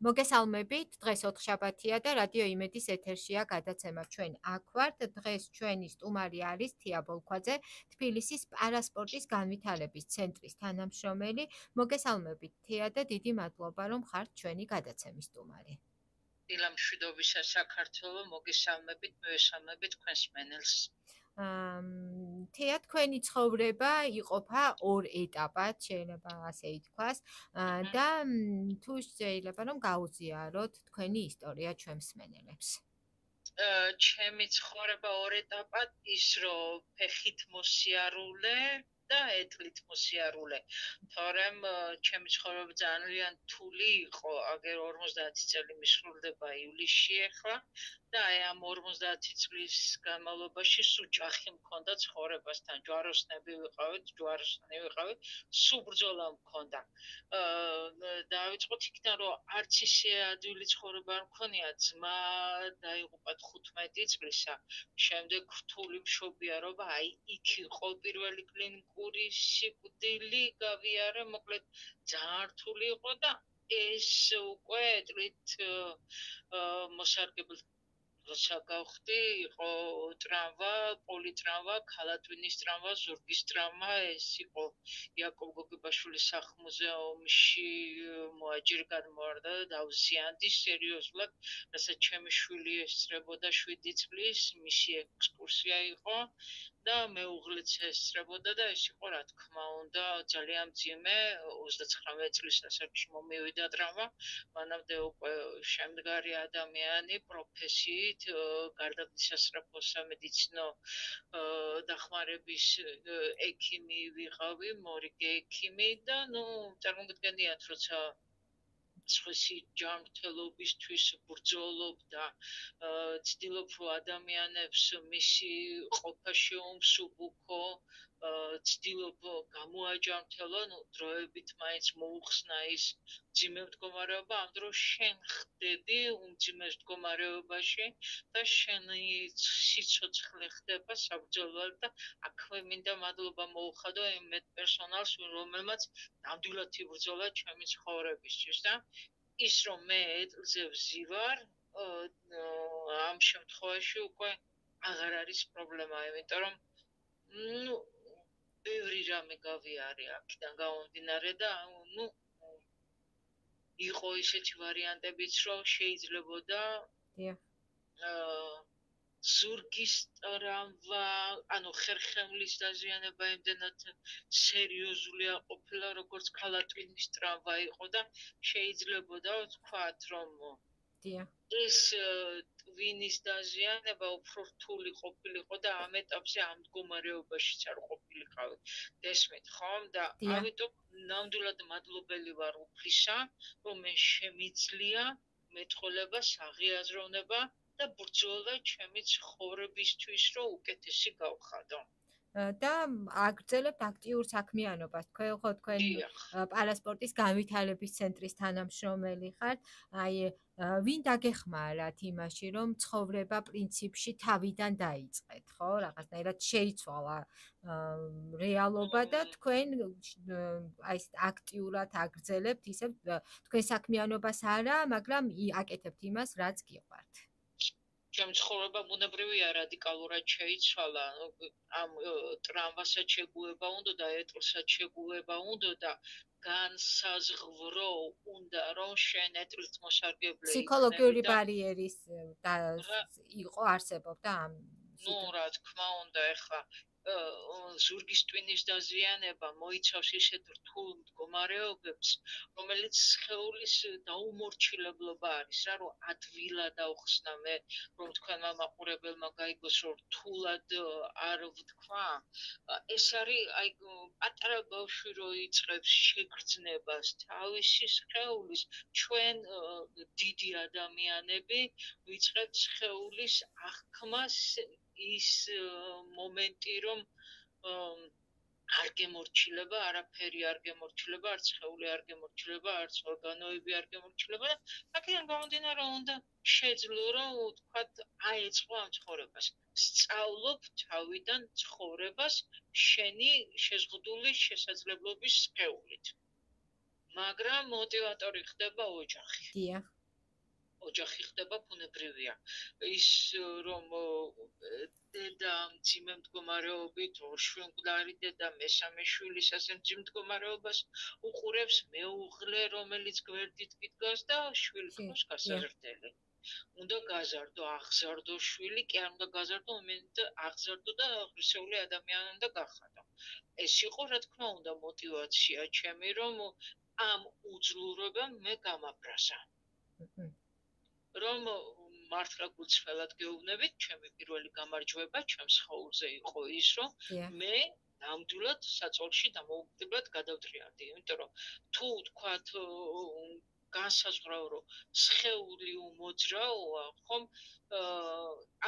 მოგესალმებით, დღეს ოთხშაბათია და რადიო იმედის ეთერშია გადაცემა. ჩვენ აქ ვართ. დღეს ჩვენი სტუმარი არის თია ბოლქვაძე, თბილისის პარასპორტის განვითარების ცენტრის თანამშრომელი. მოგესალმებით თია და დიდი მადლობა რომ ხართ ჩვენი გადაცემის სტუმარი. დილა მშვიდობისა საქართველო, მოგესალმებით, მევესალმებით თქვენს მენელს. თია თქვენი ცხოვრება იყოფა ორ ეტაპად, შეიძლება ასე ითქვას, და თუ შეიძლება რომ გაუზიაროთ თქვენი ისტორია ჩვენ მსმენელებს. ჩემი ცხოვრება ორ ეტაპად, ის რომ ფეხით მოსიარულე და ეტლით მოსიარულე. თორემ ჩემი ცხოვრება ძალიან რთული იყო, აგერ 50 წელი მისრულდება ივლისში ახლა და აი ამ 50 წლის განმავლობაში სულ ჯახი მქონდა ცხოვრებასთან, ჯვაროსნები ვიყავით, ჯვაროსნები ვიყავით, სულ ბრძოლა მქონდა. დავიწყოთ იქიდან, რომ არც ისე ადვილი ცხოვრება არ მქონია, ძმა დაიღუპა 15 წლისა, შემდეგ რთული მშობია, რომ აი იქ იყო პირველი კლინიკური სიკვდილი გავიარე, მოკლედ ძალიან რთული იყო და ეს უკვე ეტლით მოსარგებლად როცა გავხდი, იყო ტრამვა, პოლიტრამვა, ქალატვინის ტრამვა, ზურგის ტრამვა, ეს იყო იაკობ გოგებაშვილის სახლ-მუზეუმში მოაჯირი გადმოვარდა და დავზიანდი სერიოზულად, რასაც ჩემი შვილი ესწრებოდა 7 წლის, მისი ექსკურსია იყო და მეუღლეც ესწრებოდა და ეს იყო რა თქმა უნდა ძალიან მძიმე 39 წლის ასაკში მომივიდა ტრამვა, მანამდე უკვე შემდგარი ადამიანი პროფესიით გარდაიცვალა სამედიცინო დახმარების ექიმი ვიყავი, მორიგე ექიმი და წარმოგიდგენიათ, როცა სხვისი ჯანმრთელობისთვის ბრძოლობ და ცდილობ, რომ ადამიანებს მისი ყოფა შეუმსუბუქო, ცდილობ გამოაჯანმრთელო, დროებით მაინც მოუხსნა ის მძიმე მდგომარეობა, ამ დროს შენ ხდები უმძიმეს მდგომარეობაში და შენი სიცოცხლე ხდება საბრძოლოდ და აქვე მინდა მადლობა მოუხადო იმ პერსონალს, რომელმაც ნამდვილად იბრძოლა ჩემი ცხოვრებისთვის და ის რომ მე ეტლზე ვზივარ, ამ შემთხვევაში უკვე აღარ არის პრობლემა, იმიტომ რომ ბევრი რამე გავიარე აქედან გამომდინარე და იყო ისეთი ვარიანტებიც, რომ შეიძლებოდა ზურგის ტრამვა, ანუ ხერხემლის დაზიანება იმდენად სერიოზული არ ყოფილა, როგორც ქალატვინის ტრამვა იყო და შეიძლებოდა ვთქვათ, რომ ეს ტვინის დაზიანება უფრო რთული ყოფილიყო და ამ ეტაპზე ამ მდგომარეობაშიც არ ყოფილიყავი. გესმით, ხომ? და ამიტომ ნამდვილად მადლობელი ვარ უფლისა, რომ მე შემიძლია მეტყოლება, საღიაზროვნება და ბრძოლა ჩემი ცხოვრებისთვის, რომ უკეთესი გავხადო. და აგრძელებთ აქტიურ საქმიანობას. თქვენ პარასპორტის განვითარების ცენტრის თანამშრომელი ხართ. აი, ვინ დაგეხმარათ იმაში, რომ ცხოვრება პრინციპში თავიდან დაიწყეთ, ხო? რაღაცნაირად შეიცვალა რეალობა და თქვენ აი აქტიურად აგრძელებთ ისე თქვენ საქმიანობას არა, მაგრამ აკეთებთ იმას, რაც გიყვართ. ჩემ ცხოვრება ბუნებრივია რადიკალურად შეიცვალა, ამ ტრამვასაც შეგუება უნდა და ეტლსაც შეგუება უნდა და განსაზღვრო უნდა, რომ შენ ეტლით მოსარგებლე ფსიქოლოგიური ბარიერის იყო არსებობდა ამ რა თქმა უნდა, ეხლა ზურგის ტვინის დაზიანება მოიცავს ისეთ რთულ მდგომარეობებს, რომელიც სხეულის დაუმორჩილებლობა არის, რომ ადვილად ავხსნა მე, რომ თქვენმა მაყურებელმა გაიგოს, რომ რთულად არ ვთქვა. ეს არის აი პატარა ბავშვი რო იწყებს შეგრძნებას თავისი სხეულის, ჩვენ დიდი ადამიანები ვიწყებთ სხეულის აღქმას ის მომენტი, რომ არ გემორჩილება, არაფერი არ გემორჩილება, არც სხეული არ გემორჩილება, არც ორგანოები არ გემორჩილება და აქედან გამომდინარე უნდა შეძლო, რომ ვთქვათ, აეწყო ამ ცხოვრებას. სწავლობ თავიდან ცხოვრებას შენი შეზღუდული შესაძლებლობის სხეულით. მაგრამ მოტივატორი ხდება ოჯახი. დიახ. ოჯახი ხდება ბუნებრივია. ის რომ დედა მძიმე მდგომარეობით, შვენკვლარი დედა მესამე შვილის ასე მძიმე მდგომარეობას უყურებს, მეუღლე, რომელიც გვერდით გიდგას და შვილი ქონს გასაზრდელი. უნდა გაზარდო, აღზარდო შვილი, კი არ უნდა გაზარდო, მომენტ აღზარდო და ღირსეული ადამიანი უნდა გახადო. ეს იყო, რა თქმა უნდა, მოტივაცია ჩემი, რომ ამ უძლურობამ მე გამაბრაზა. რომ მართლა გულწრფელად გეუბნებით, ჩემი პირველი გამარჯვება ჩემს ხოვურზე იყო ის, რომ მე ნამდვილად საწოლში დამოუკიდებლად გადავდრიარდი, იმიტომ რომ თუ თქვათ განსაზღვრავ, რომ სხეული უმოძრაოა, ხომ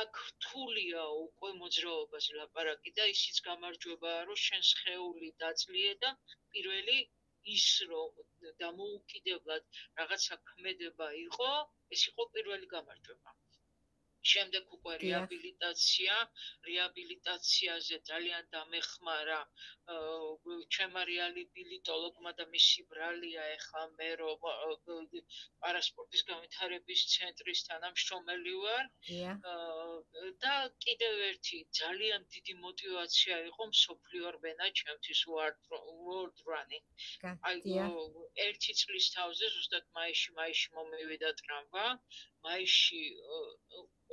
აქ რთულია უკვე მოძრაობაზე ლაპარაკი და ისიც გამარჯვებაა, რომ შენ სხეული დაძლიერე და პირველი ის რომ დამოუკიდებლად რაღაცა ქმედება იყო, ეს იყო პირველი გამარჯვება. შემდეგ უკვე რეაბილიტაციაზე ძალიან დამეხმარა ჩემმა რეაბილიტოლოგმა და მისი ბრალია ეხლა მე რომ პარასპორტის განვითარების ცენტრის თანამშრომელი ვარ და კიდევ ერთი ძალიან დიდი მოტივაცია იყო მსოფლიო რბენა ჩემთვის World Running. აი 1 წლის თავზე ზუსტად მაისში მომივიდა ტრამვა, მაისში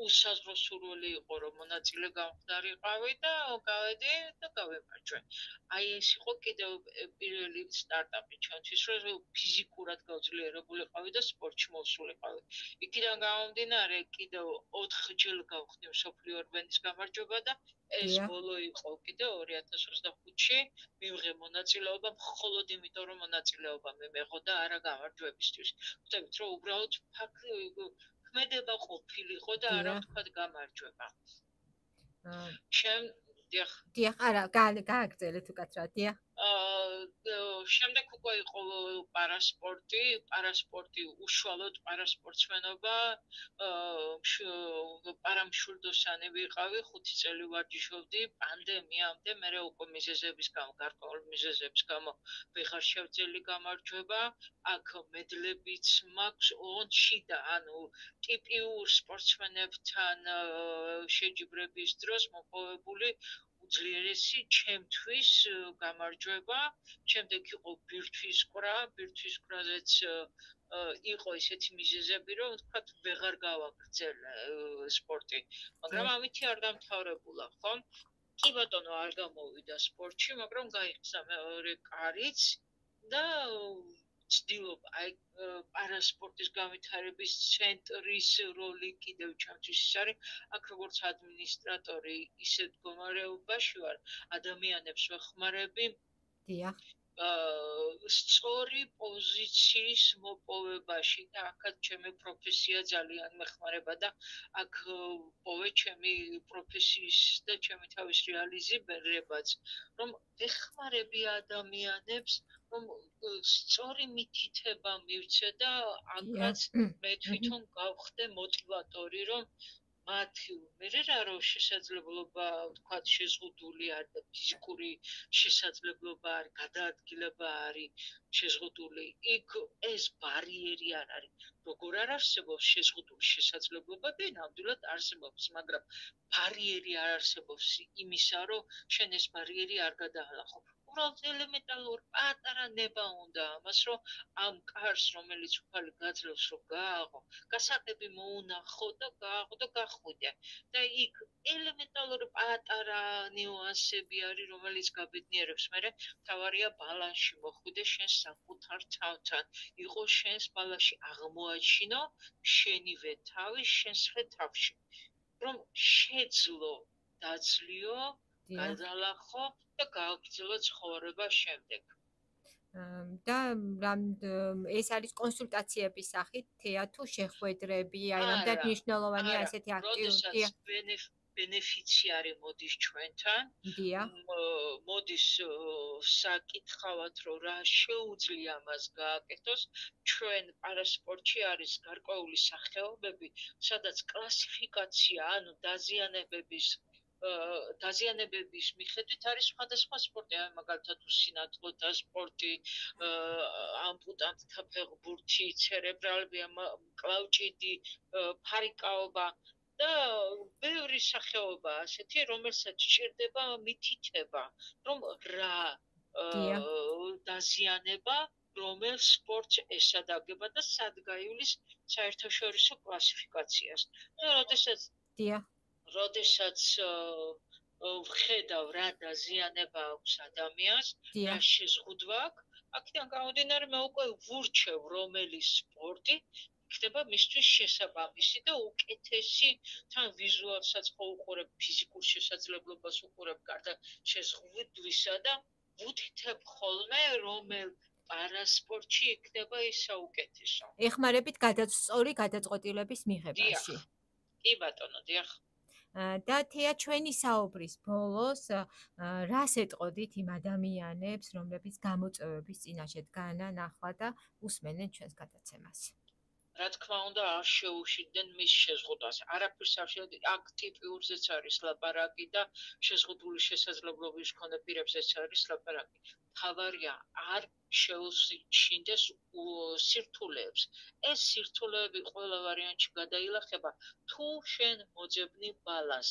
უსაზღვრო სურვილი იყო რომ მონაწილე გამხდარიყავი და გავედი და გავემარჯვე. აი ეს იყო კიდევ პირველი სტარტაპი ჩვენთვის, რომ ფიზიკურად გავძლიერებულიყავი და სპორტში მოვსულიყავი. იქიდან გამომდინარე კიდევ 4 ჯერ გავხდი მსოფლიო რბენის გამარჯვება და ეს ბოლო იყო კიდევ 2025-ში მივიღე მონაწილეობა მხოლოდ იმიტომ რომ მონაწილეობა მე მეღო და არა გამარჯვებისთვის. ხვდებით რომ უბრალოდ ქმედება ყოფილიყო და არა ვთქვათ გამარჯვება. დიახ, არა, გააგრძელეთ უკაცრავად, დიახ. შემდეგ უკვე იყო პარასპორტი, უშუალოდ პარასპორტსმენობა, პარამშვილდოსანი ვიყავი, 5 წელი ვარჯიშობდი, პანდემიამდე, მერე უკვე გარკვეული მიზეზების გამო ვეღარ შევძელი გამარჯვება, აქ მედლებიც მაქვს ონში და ანუ ტიპიურ სპორტსმენებთან შეჯიბრების დროს მოპოვებული უძლიერესი ჩემთვის გამარჯვება, შემდეგ იყო ბირთვის ყრაზეც იყო ისეთი მიზეზები, რომ ვთქვათ, ვეღარ გავაგრძელ სპორტი, მაგრამ ამითი არ დამთავრებულა, ხო? კი ბატონო, არ გამოვიდა სპორტში, მაგრამ გაიხსნა მეორე კარიც და ვცდილობ აი პარასპორტის განვითარების ცენტრის როლი კიდევ ჩემთვის ის არის, აქ როგორც ადმინისტრატორი ისე მდგომარეობაში ვარ, ადამიანებს ვეხმარები. დიახ. სწორი პოზიციის მოპოვებაში და აქაც ჩემი პროფესია ძალიან მეხმარება და აქ პოვე ჩემი პროფესიის და ჩემი თავის რეალიზებაც, რომ ვეხმარები ადამიანებს, რომ სწორი მითითება მივცე და აქაც მე თვითონ გავხდე მოტივატორი, რომ მე რა შესაძლებლობა ვთქვათ შეზღუდული არის და ფიზიკური შესაძლებლობა არის, გადაადგილება არის შეზღუდული. იქ ეს ბარიერი არ არის. როგორ არ არსებობს შეზღუდული შესაძლებლობები, ნამდვილად არსებობს, მაგრამ ბარიერი არ არსებობს იმისა, რომ შენ ეს ბარიერი არ გადაალახო. უბრალოდ ელემენტარული პატარა ნება უნდა ამას, რომ ამ კარს, რომელიც უფალი გაძლევს, რომ გააღო, გასაღები მოუნახო და გააღო და გახვიდე. და იქ ელემენტარული პატარა ნიუანსები არის, რომელიც გაბედნიერებს. მერე თავარია ბალანსში მოხვიდე შენ საკუთარ თავთან. იყო შენს ბალანსში აღმოაჩინო შენივე თავი შენსვე თავში. რომ შეძლო დაძლიო, გადალახო და გააგრძელო ცხოვრება შემდეგ. და ეს არის კონსულტაციების სახით, თუ შეხვედრები, აი რამდენად მნიშვნელოვანია ასეთი აქტივობები. ბენეფიციარი მოდის ჩვენთან. მოდის საკითხავად, რომ რა შეუძლია მას გააკეთოს. ჩვენ პარასპორტში არის გარკვეული სახეობები, სადაც კლასიფიკაცია, ანუ დაზიანებების დაზიანებების მიხედვით არის სხვადასხვა სპორტი, მაგალითად უსინათლოთა სპორტი, ამპუტანტთა ფეხბურთი, ცერებრალები, კლავჭიდი, ფარიკაობა და ბევრი სახეობა ასეთი, რომელსაც სჭირდება მითითება, რომ რა დაზიანება რომელ სპორტს ესადაგება და სად გაივლის საერთაშორისო კლასიფიკაციას. როდესაც ვხედავ რა დაზიანება აქვს ადამიანს, რა შეზღუდვა აქვს, აქედან გამომდინარე მე უკვე ვურჩევ რომელი სპორტი იქნება მისთვის შესაბამისი და უკეთესი, თან ვიზუალსაც უყურებ, ფიზიკურ შესაძლებლობას უყურებ, გარდა შეზღუდვისა და ვუთითებ ხოლმე რომელ პარასპორტში იქნება ის საუკეთესო. ეხმარებით სწორი გადაწყვეტილების მიღებაში. კი ბატონო, დიახ. და თეა ჩვენი საუბრის ბოლოს რას ეტყოდით იმ ადამიანებს, რომლებიც გამოწვევების წინაშე დგანან ახლა და უსმენენ ჩვენს გადაცემას? რა თქმა უნდა, არ შეუშინდნენ მის შეზღუდვას. არაფერს არ შეუძლია, აქ ტიპიურზეც არის ლაპარაკი და შეზღუდული შესაძლებლობის მქონე პირებზეც არის ლაპარაკი. თავარია არ შეუშინდეს სირთულეებს. ეს სირთულეები ყველა ვარიანტში გადაილახება, თუ შენ მოძებნი ბალანს.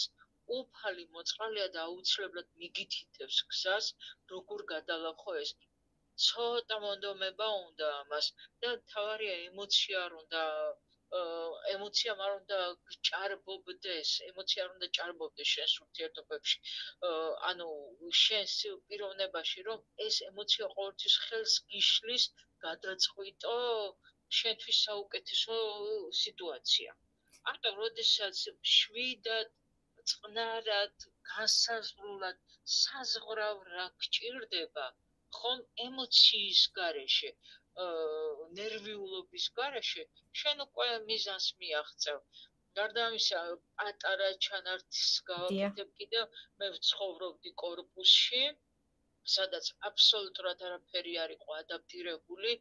უფალი მოწყალია და აუცილებლად მიგითითებს გზას, როგორ გადალახო ეს. ცოტა მონდომება უნდა ამას და თავარია ემოცია არ უნდა ემოციამ არ უნდა გჭარბობდეს, ემოცია არ უნდა ჭარბობდეს შენს ურთიერთობებში. ანუ შენს პიროვნებაში, რომ ეს ემოცია ყოველთვის ხელს გიშლის გადაწყვიტო შენთვის საუკეთესო სიტუაცია. ამიტომ როდესაც შვიდად, წყნარად, განსაზღვრულად, საზღვრავ რა გჭირდება, ხომ ემოციის გარეშე, ნერვიულობის გარეშე, შენ უკვე მიზანს მიაღწევ. გარდა ამისა, პატარა ჩანართს გავაკეთებ კიდევ, მე ვცხოვრობდი კორპუსში, სადაც აბსოლუტურად არაფერი არ იყო ადაპტირებული,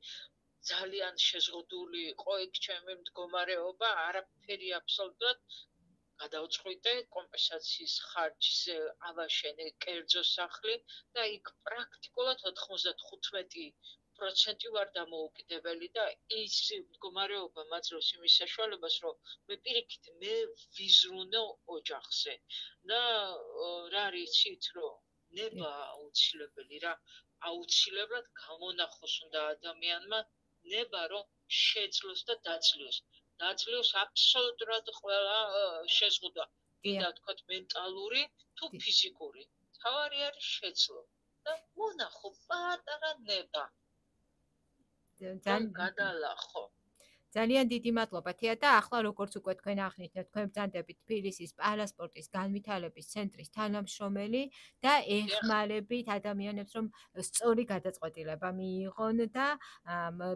ძალიან შეზღუდული იყო იქ ჩემი მდგომარეობა, არაფერი აბსოლუტურად გადავწყვიტე კომპენსაციის ხარჯზე ავაშენე კერძო სახლი და იქ პრაქტიკულად 95% ვარ დამოუკიდებელი და ის მდგომარეობა მაძლევს იმის საშუალებას, რომ მე პირიქით მე ვიზრუნო ოჯახზე და რა რიცით, რომ ნება აუცილებელი რა, აუცილებლად გამონახოს უნდა ადამიანმა ნება რომ შეძლოს და დაძლევს. დაძლევს აბსოლუტურად ყველა შეზღუდვა. კიდევ თქვათ მენტალური თუ ფიზიკური. თავარი არის შეძლო და მონახო პატარა ნება. გადალახო. ძალიან დიდი მადლობა თეა და ახლა როგორც უკვე თქვენ აღნიშნეთ, თქვენ ბრძანდებით თბილისის პარასპორტის განვითარების ცენტრის თანამშრომელი და ეხმარებით ადამიანებს, რომ სწორი გადაწყვეტილება მიიღონ და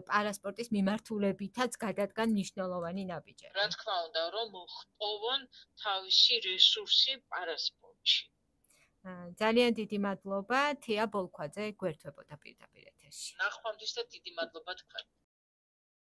პარასპორტის მიმართულებითაც გადადგან მნიშვნელოვანი ნაბიჯები. რა თქმა უნდა, რომ ხოვონ თავისი რესურსი პარასპორტში. ძალიან დიდი მადლობა თეა ბოლქვაძე გვერდებოდა პირდაპირ ეთერში. ნახვამდის და დიდი მადლობა თქვენ.